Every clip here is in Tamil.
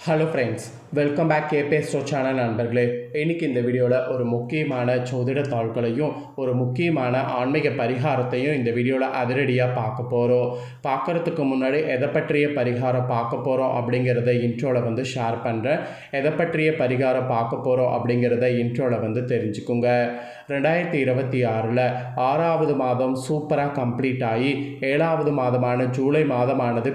Hello friends, welcome back KPS channel நண்பர்களே. இன்றைக்கி இந்த வீடியோவில் ஒரு முக்கியமான ஜோதிட தாள்களையும் ஒரு முக்கியமான ஆன்மீக பரிகாரத்தையும் இந்த வீடியோவில் அதிரடியாக பார்க்க போகிறோம். பார்க்குறதுக்கு முன்னாடி எதை பற்றிய பரிகாரம் பார்க்க போகிறோம் அப்படிங்கிறத இன்ட்ரோவில் ஷேர் பண்ணுறேன். எதை பற்றிய பரிகாரம் பார்க்க போகிறோம் அப்படிங்கிறத இன்ட்ரோவில் தெரிஞ்சுக்குங்க. 2026 6வது மாதம் சூப்பராக கம்ப்ளீட் ஆகி 7வது மாதமான ஜூலை மாதமானது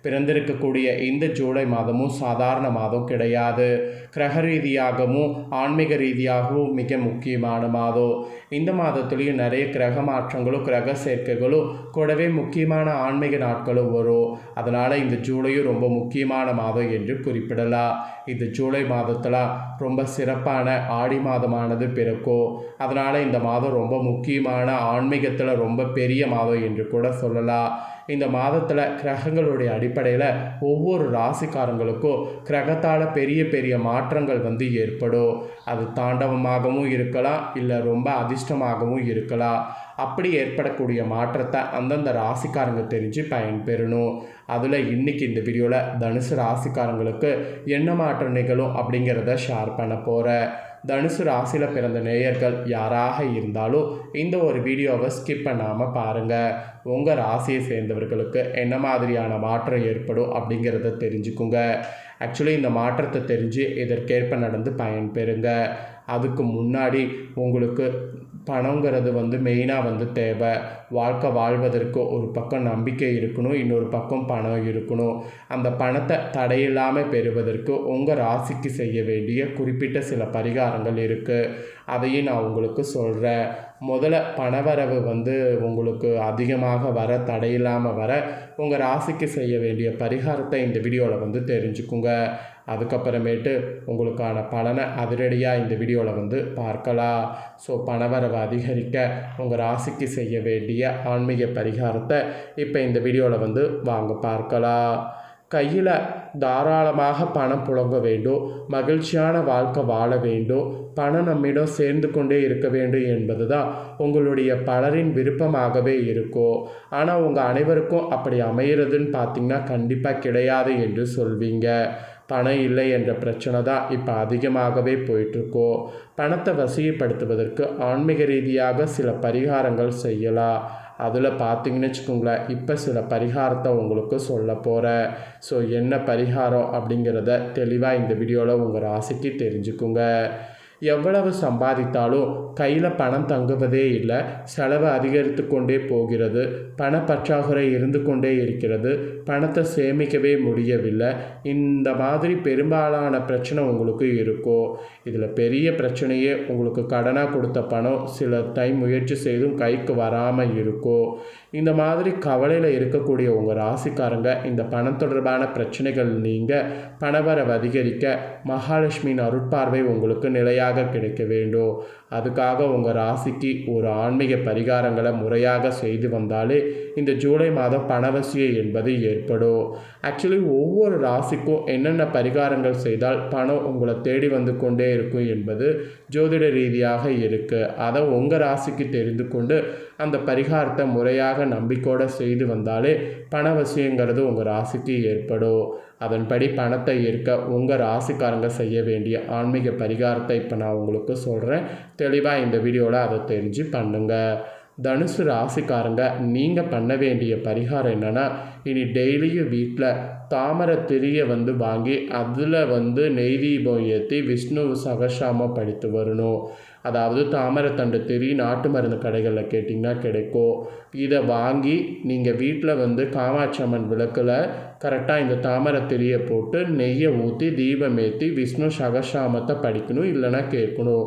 பிறந்திருக்கக்கூடிய இந்த ஜூலை மாதமும் சாதாரண மாதம் கிடையாது. கிரக ரீதியாகவும் ஆன்மீக ரீதியாகவும் மிக முக்கியமான மாதம். இந்த மாதத்துலேயும் நிறைய கிரக மாற்றங்களும் கிரக சேர்க்கைகளும் கூடவே முக்கியமான ஆன்மீக நாட்களும் வரும். அதனால் இந்த ஜூலையும் ரொம்ப முக்கியமான மாதம் என்று குறிப்பிடலாம். இந்த ஜூலை மாதத்தில் ரொம்ப சிறப்பான ஆடி மாதமானது பிறக்கும். அதனால் இந்த மாதம் ரொம்ப முக்கியமான ஆன்மீகத்தில் ரொம்ப பெரிய மாதம் என்று கூட சொல்லலாம். இந்த மாதத்தில் கிரகங்களுடைய அடிப்படையில் ஒவ்வொரு ராசிக்காரங்களுக்கும் கிரகத்தால் பெரிய பெரிய மாற்றங்கள் ஏற்படும். அது தாண்டவமாகவும் இருக்கலாம், இல்லை ரொம்ப அதிர்ஷ்டமாகவும் இருக்கலாம். அப்படி ஏற்படக்கூடிய மாற்றத்தை அந்தந்த ராசிக்காரங்க தெரிஞ்சு பயன்பெறணும். அதில் இன்றைக்கி இந்த வீடியோவில் தனுசு ராசிக்காரங்களுக்கு என்ன மாற்றம் நிகழும் அப்படிங்கிறத ஷேர் பண்ண போகிறேன். தனுசு ராசியில் பிறந்த நேயர்கள் யாராக இருந்தாலும் இந்த ஒரு வீடியோவை ஸ்கிப் பண்ணாமல் பாருங்கள். உங்கள் ராசியை சேர்ந்தவர்களுக்கு என்ன மாதிரியான மாற்றம் ஏற்படும் அப்படிங்கிறத தெரிஞ்சுக்குங்க. ஆக்சுவலி இந்த மாற்றத்தை தெரிஞ்சு இதற்கேற்ப நடந்து பயன்பெறுங்க. அதுக்கு முன்னாடி உங்களுக்கு பணங்கிறது மெயினாக தேவை. வாழ்க்கை வாழ்வதற்கு ஒரு பக்கம் நம்பிக்கை இருக்கணும், இன்னொரு பக்கம் பணம் இருக்கணும். அந்த பணத்தை தடையில்லாமல் பெறுவதற்கு உங்கள் ராசிக்கு செய்ய வேண்டிய குறிப்பிட்ட சில பரிகாரங்கள் இருக்குது. அதையும் நான் உங்களுக்கு சொல்கிறேன். முதல்ல பணவரவு உங்களுக்கு அதிகமாக வர, தடையில்லாமல் வர உங்கள் ராசிக்கு செய்ய வேண்டிய பரிகாரத்தை இந்த வீடியோவில் தெரிஞ்சுக்குங்க. அதுக்கப்புறமேட்டு உங்களுக்கான பலனை அதிரடியாக இந்த வீடியோவில் பார்க்கலாம். ஸோ பணவரவை அதிகரிக்க உங்கள் ராசிக்கு செய்ய வேண்டிய ஆன்மீக பரிகாரத்தை இப்போ இந்த வீடியோவில் வாங்க பார்க்கலாம். கையில் தாராளமாக பணம் புழங்க வேண்டும், மகிழ்ச்சியான வாழ்க்கை வாழ வேண்டும், பணம் நம்மிடம் சேர்ந்து கொண்டே இருக்க வேண்டும் என்பது தான் உங்களுடைய பலரின் விருப்பமாகவே இருக்கும். ஆனால் உங்கள் அனைவருக்கும் அப்படி அமைகிறதுன்னு பார்த்திங்கன்னா கண்டிப்பாக கிடையாது என்று சொல்வீங்க. பணம் இல்லை என்ற பிரச்சனை தான் இப்போ அதிகமாகவே போயிட்டுருக்கோம். பணத்தை வசியப்படுத்துவதற்கு ஆன்மீக ரீதியாக சில பரிகாரங்கள் செய்யலாம். அதில் பார்த்திங்கன்னு வச்சுக்கோங்களேன், இப்போ சில பரிகாரத்தை உங்களுக்கு சொல்ல போகிறேன். ஸோ என்ன பரிகாரம் அப்படிங்கிறத தெளிவாக இந்த வீடியோவில் உங்கள் ராசிக்கு தெரிஞ்சுக்குங்க. எவ்வளவு சம்பாதித்தாலும் கையில் பணம் தங்குவதே இல்லை, செலவு அதிகரித்து கொண்டே போகிறது, பணப்பற்றாக்குறை இருந்து கொண்டே இருக்கிறது, பணத்தை சேமிக்கவே முடியவில்லை. இந்த மாதிரி பெரும்பாலான பிரச்சனை உங்களுக்கு இருக்கும். இதில் பெரிய பிரச்சனையே உங்களுக்கு கடனாக கொடுத்த பணம் சில டைம் முயற்சி செய்தும் கைக்கு வராமல் இருக்கும். இந்த மாதிரி கவலையில் இருக்கக்கூடிய உங்கள் ராசிக்காரங்க இந்த பணம் தொடர்பான பிரச்சனைகள் நீங்கள் பணவரவு அதிகரிக்க மகாலட்சுமியின் அருட்பார்வை உங்களுக்கு நிலையாக கிடைக்க வேண்டும். அதுக்காக உங்கள் ராசிக்கு ஒரு ஆன்மீக பரிகாரங்களை முறையாக செய்து வந்தாலே இந்த ஜூலை மாதம் பணவசியம் என்பது ஏற்படும். ஆக்சுவலி ஒவ்வொரு ராசிக்கும் என்னென்ன பரிகாரங்கள் செய்தால் பணம் உங்களை தேடி கொண்டே இருக்கும் என்பது ஜோதிட ரீதியாக இருக்குது. அதை உங்கள் ராசிக்கு தெரிந்து கொண்டு அந்த பரிகாரத்தை முறையாக நம்பிக்கையோடு செய்து வந்தாலே பணவசியங்கிறது உங்கள் ராசிக்கு ஏற்படும். அதன்படி பணத்தை ஈர்க்க உங்கள் ராசிக்காரங்க செய்ய வேண்டிய ஆன்மீக பரிகாரத்தை இப்போ நான் உங்களுக்கு சொல்கிறேன். தெளிவாக இந்த வீடியோவில் அதை தெரிஞ்சு பண்ணுங்கள். தனுசு ராசிக்காரங்க நீங்கள் பண்ண வேண்டிய பரிகாரம் என்னென்னா, இனி டெய்லியும் வீட்டில் தாமரை திரியை வாங்கி அதில் நெய் தீபம் ஏற்றி விஷ்ணு சகஸ்ரநாமம் படித்து வரணும். அதாவது தாமரைத்தண்டு திரி நாட்டு மருந்து கடைகளில் கேட்டிங்கன்னா கிடைக்கும். இதை வாங்கி நீங்கள் வீட்டில் காமாட்சி அம்மன் விளக்கில் கரெக்டாக இந்த தாமரை திரியை போட்டு நெய்யை ஊற்றி தீபம் ஏற்றி விஷ்ணு சகஸ்ரநாமத்தை படிக்கணும், இல்லைன்னா கேட்கணும்.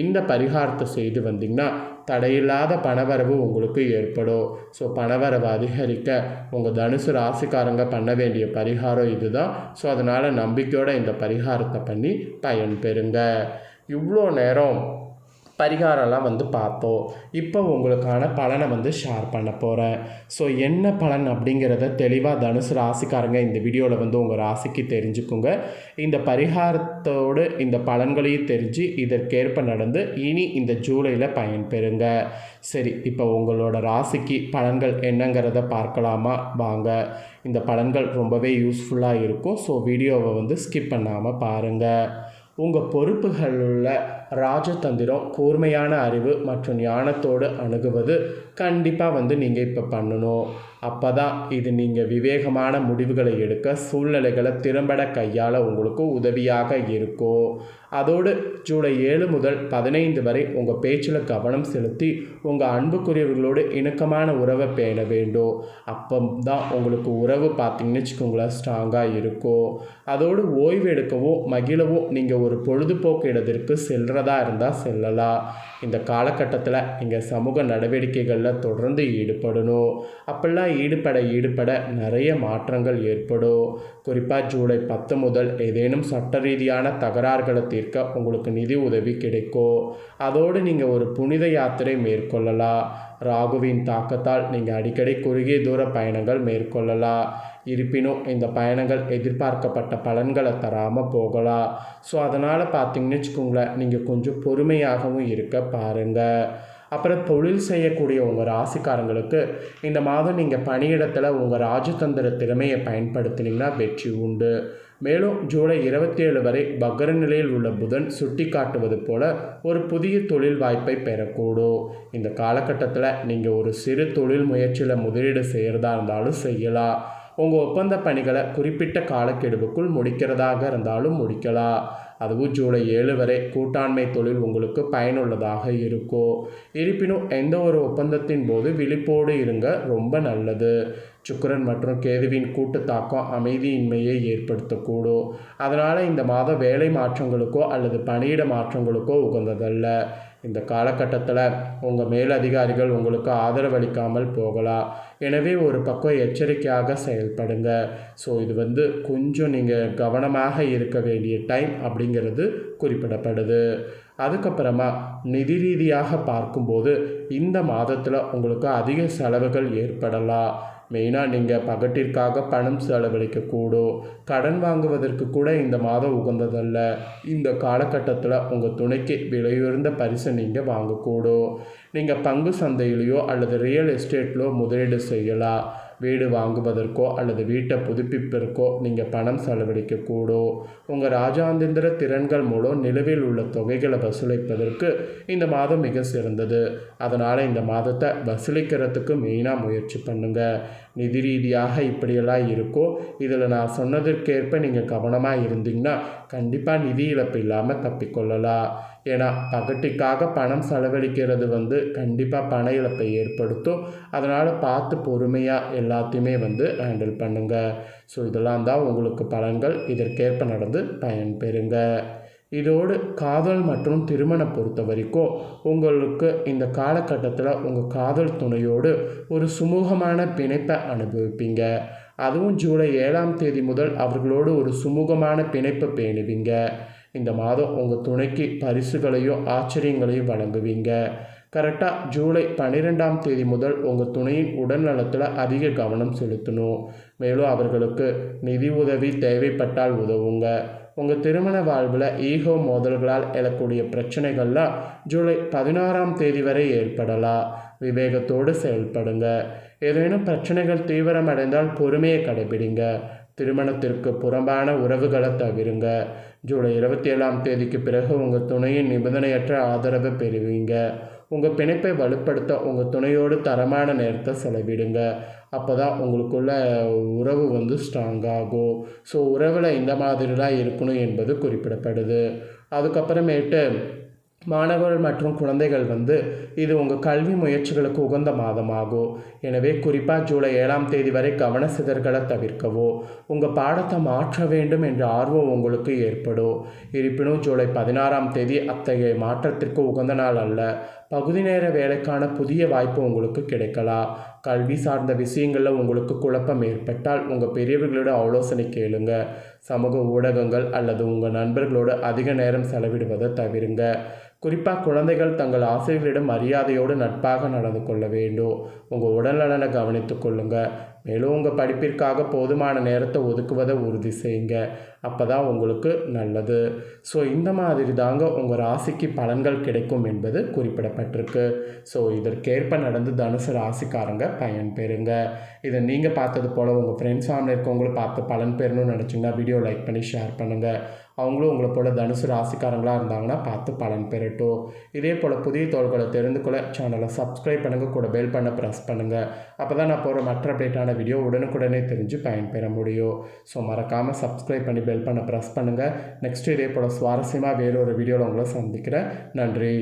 இந்த பரிகாரத்தை செய்து வந்தீங்கன்னா தடையில்லாத பணவரவு உங்களுக்கு ஏற்படும். ஸோ பணவரவு அதிகரிக்க உங்கள் தனுசு ராசிக்காரங்க பண்ண வேண்டிய பரிகாரம் இதுதான். ஸோ அதனால் நம்பிக்கையோடு இந்த பரிகாரத்தை பண்ணி பயன்பெறுங்க. இவ்வளோ நேரம் பரிகாரம்லாம் பார்த்தோம். இப்போ உங்களுக்கான பலனை ஷேர் பண்ண போகிறேன். ஸோ என்ன பலன் அப்படிங்கிறத தெளிவாக தனுசு ராசிக்காரங்க இந்த வீடியோவில் உங்கள் ராசிக்கு தெரிஞ்சுக்குங்க. இந்த பரிகாரத்தோடு இந்த பலன்களையும் தெரிஞ்சு இதற்கேற்ப நடந்து இனி இந்த ஜூலையில் பயன்பெறுங்க. சரி, இப்போ உங்களோட ராசிக்கு பலன்கள் என்னங்கிறத பார்க்கலாமா? வாங்க. இந்த பலன்கள் ரொம்பவே யூஸ்ஃபுல்லாக இருக்கும். ஸோ வீடியோவை ஸ்கிப் பண்ணாமல் பாருங்கள். உங்கள் பொறுப்புகளில் ராஜதந்திரம், கூர்மையான அறிவு மற்றும் ஞானத்தோடு அணுகுவது கண்டிப்பாக நீங்கள் இப்போ பண்ணணும். அப்போ தான் இது நீங்கள் விவேகமான முடிவுகளை எடுக்க, சூழ்நிலைகளை திறம்பட கையாள உங்களுக்கு உதவியாக இருக்கும். அதோடு ஜூலை 7 முதல் 15 வரை உங்கள் பேச்சில் கவனம் செலுத்தி உங்கள் அன்புக்குரியவர்களோடு இணக்கமான உறவை பேண வேண்டும். அப்போ தான் உங்களுக்கு உறவு பார்த்திங்கன்னு வச்சுக்கோங்களேன் ஸ்ட்ராங்காக இருக்கும். அதோடு ஓய்வு எடுக்கவும் மகிழவும் நீங்கள் ஒரு பொழுதுபோக்கு இடத்திற்கு செல்கிறதா இருந்தால் செல்லலாம். இந்த காலகட்டத்தில் நீங்கள் சமூக நடவடிக்கைகளில் தொடர்ந்து ஈடுபடணும். அப்படிலாம் ஈடுபட நிறைய மாற்றங்கள் ஏற்படும். குறிப்பாக ஜூலை 10 முதல் ஏதேனும் சட்ட ரீதியான தகராறுகளை தீர்க்க உங்களுக்கு நிதி உதவி கிடைக்கும். அதோடு நீங்கள் ஒரு புனித யாத்திரை மேற்கொள்ளலாம். ராகுவின் தாக்கத்தால் நீங்கள் அடிக்கடி குறுகிய தூர பயணங்கள் மேற்கொள்ளலாம். இருப்பினும் இந்த பயணங்கள் எதிர்பார்க்கப்பட்ட பலன்களை தராமல் போகலாம். ஸோ அதனால் பார்த்திங்கன்னு வச்சுக்கோங்களேன், நீங்கள் கொஞ்சம் பொறுமையாகவும் இருக்க பாருங்கள். அப்புறம் தொழில் செய்யக்கூடிய உங்கள் ராசிக்காரங்களுக்கு இந்த மாதம் நீங்கள் பணியிடத்தில் உங்கள் ராஜதந்திர திறமையை பயன்படுத்தினீங்கன்னா வெற்றி உண்டு. மேலும் ஜூலை 27 வரை வக்ர நிலையில் உள்ள புதன் சுட்டி காட்டுவது போல ஒரு புதிய தொழில் வாய்ப்பை பெறக்கூடும். இந்த காலகட்டத்தில் நீங்கள் ஒரு சிறு தொழில் முயற்சியில் முதலீடு செய்கிறதா இருந்தாலும் செய்யலாம். உங்கள் ஒப்பந்த பணிகளை குறிப்பிட்ட காலக்கெடுவுக்குள் முடிக்கிறதாக இருந்தாலும் முடிக்கலாம். அதுவும் ஜூலை 7 வரை கூட்டாண்மை தொழில் உங்களுக்கு பயனுள்ளதாக இருக்கும். இருப்பினும் எந்த ஒரு ஒப்பந்தத்தின் போது விழிப்போடு இருங்க, ரொம்ப நல்லது. சுக்கிரன் மற்றும் கேதுவின் கூட்டு தாக்கம் அமைதியின்மையை ஏற்படுத்தக்கூடும். அதனால் இந்த மாதம் வேலை மாற்றங்களுக்கோ அல்லது பணியிட மாற்றங்களுக்கோ உகந்ததல்ல. இந்த காலகட்டத்தில் உங்கள் மேலதிகாரிகள் உங்களுக்கு ஆதரவளிக்காமல் போகலாம். எனவே ஒரு பக்கம் எச்சரிக்கையாக செயல்படுங்க. ஸோ இது கொஞ்சம் நீங்கள் கவனமாக இருக்க வேண்டிய டைம் அப்படிங்கிறது குறிப்பிடப்படுது. அதுக்கப்புறமா நிதி ரீதியாக பார்க்கும்போது இந்த மாதத்தில் உங்களுக்கு அதிக செலவுகள் ஏற்படலாம். மெயினாக நீங்கள் பகட்டிற்காக பணம் செலவழிக்கக்கூடும். கடன் வாங்குவதற்கு கூட இந்த மாதம் உகந்ததல்ல. இந்த காலகட்டத்தில் உங்கள் துணைக்கு விலையுயர்ந்த பரிசு நீங்கள் வாங்கக்கூடும். நீங்கள் பங்கு சந்தையிலையோ அல்லது ரியல் எஸ்டேட்டிலோ முதலீடு செய்யலாம். வீடு வாங்குவதற்கோ அல்லது வீட்டை புதுப்பிப்பதற்கோ நீங்கள் பணம் செலவழிக்கக்கூடும். உங்கள் ராஜாந்திர திறன்கள் மூலம் நிலுவையில் உள்ள தொகைகளை வசூலிப்பதற்கு இந்த மாதம் மிக சிறந்தது. அதனால் இந்த மாதத்தை வசூலிக்கிறதுக்கு மெயினாக முயற்சி பண்ணுங்கள். நிதி ரீதியாக இப்படியெல்லாம் இருக்கும். இதில் நான் சொன்னதற்கேற்ப நீங்கள் கவனமாக இருந்தீங்கன்னா கண்டிப்பாக நிதி இழப்பு இல்லாமல் தப்பிக்கொள்ளலாம். ஏன்னா பகட்டிக்காக பணம் செலவழிக்கிறது கண்டிப்பாக பண இழப்பை ஏற்படுத்தும். அதனால் பார்த்து பொறுமையாக எல்லாத்தையுமே ஹேண்டில் பண்ணுங்கள். ஸோ இதெல்லாம் தான் உங்களுக்கு பலன்கள். இதற்கேற்ப நடந்து பயன்பெறுங்க. இதோடு காதல் மற்றும் திருமணம் பொறுத்த வரைக்கும் உங்களுக்கு இந்த காலகட்டத்தில் உங்கள் காதல் துணையோடு ஒரு சுமூகமான பிணைப்பை அனுபவிப்பீங்க. அதுவும் ஜூலை 7ஆம் தேதி முதல் அவர்களோடு ஒரு சுமூகமான பிணைப்பை பேணுவீங்க. இந்த மாதம் உங்கள் துணைக்கு பரிசுகளையும் ஆச்சரியங்களையும் வழங்குவீங்க. கரெக்டாக ஜூலை 12ஆம் தேதி முதல் உங்கள் துணையின் உடல்நலத்தில் அதிக கவனம் செலுத்தணும். மேலும் அவர்களுக்கு நிதி உதவி தேவைப்பட்டால் உதவுங்க. உங்கள் திருமண வாழ்வில் ஈகோ மோதல்களால் எழக்கூடிய பிரச்சனைகள்லாம் ஜூலை 16ஆம் தேதி வரை ஏற்படலாம். விவேகத்தோடு செயல்படுங்க. ஏதேனும் பிரச்சனைகள் தீவிரமடைந்தால் பொறுமையை கடைபிடிங்க. திருமணத்திற்கு புறம்பான உறவுகளை தவிருங்க. ஜூலை 27ஆம் தேதிக்கு பிறகு உங்கள் துணையின் நிபந்தனையற்ற ஆதரவை பெறுவீங்க. உங்கள் பிணைப்பை வலுப்படுத்த உங்கள் துணையோடு தரமான நேரத்தை செலவிடுங்க. அப்போ தான் உங்களுக்குள்ள உறவு ஸ்ட்ராங்காகும். ஸோ உறவில் இந்த மாதிரிலாம் இருக்கணும் என்பது குறிப்பிடப்படுது. அதுக்கப்புறமேட்டு மாணவர்கள் மற்றும் குழந்தைகள் இது உங்கள் கல்வி முயற்சிகளுக்கு உகந்த மாதமாகும். எனவே குறிப்பாக ஜூலை 7ஆம் தேதி வரை கவன சிதறல்களை தவிர்க்கவோ உங்கள் பாடத்தை மாற்ற வேண்டும் என்ற ஆர்வம் உங்களுக்கு ஏற்படும். இருப்பினும் ஜூலை 16ஆம் தேதி அத்தகைய மாற்றத்திற்கு உகந்த நாள் அல்ல. பகுதி நேர வேலைக்கான புதிய வாய்ப்பு உங்களுக்கு கிடைக்கலாம். கல்வி சார்ந்த விஷயங்களில் உங்களுக்கு குழப்பம் ஏற்பட்டால் உங்கள் பெரியவர்களோட ஆலோசனை கேளுங்க. சமூக ஊடகங்கள் அல்லது உங்கள் நண்பர்களோடு அதிக நேரம் செலவிடுவதை தவிருங்க. குறிப்பாக குழந்தைகள் தங்கள் ஆசிரியர்களிடம் மரியாதையோடு நட்பாக நடந்து கொள்ள வேண்டும். உங்கள் உடல்நலனை கவனித்து கொள்ளுங்கள். மேலும் உங்கள் படிப்பிற்காக போதுமான நேரத்தை ஒதுக்குவதை உறுதி செய்யுங்க. அப்போ தான் உங்களுக்கு நல்லது. ஸோ இந்த மாதிரி தாங்க உங்கள் ராசிக்கு பலன்கள் கிடைக்கும் என்பது குறிப்பிடப்பட்டிருக்கு. ஸோ இதற்கேற்ப நடந்து தனுசு ராசிக்காரங்க பயன்பெறுங்க. இதை நீங்கள் பார்த்தது போல் உங்கள் ஃப்ரெண்ட்ஸ் ஃபேமிலி இருக்கவங்களும் பார்த்து பலன் பெறணும்னு நினச்சிங்கன்னா வீடியோ லைக் பண்ணி ஷேர் பண்ணுங்கள். அவங்களும் உங்களை போல் தனுசு ராசிக்காரங்களாக இருந்தாங்கன்னா பார்த்து பலன் பெறட்டும். இதே போல் புதிய தோள்களை தெரிந்து கொள்ள சேனலை சப்ஸ்கிரைப் பண்ணுங்கள், கூட பெல் பண்ண ப்ரெஸ் பண்ணுங்கள். அப்போ தான் நான் போகிற மற்ற அப்டேட்டான வீடியோ உடனுக்குடனே தெரிஞ்சு பயன்பெற முடியும். ஸோ மறக்காமல் சப்ஸ்கிரைப் பண்ணி பெல் பண்ண ப்ரெஸ் பண்ணுங்கள். நெக்ஸ்ட்டு இதே போல் சுவாரஸ்யமாக வேறொரு வீடியோவில் உங்களை சந்திக்கிறேன். நன்றி.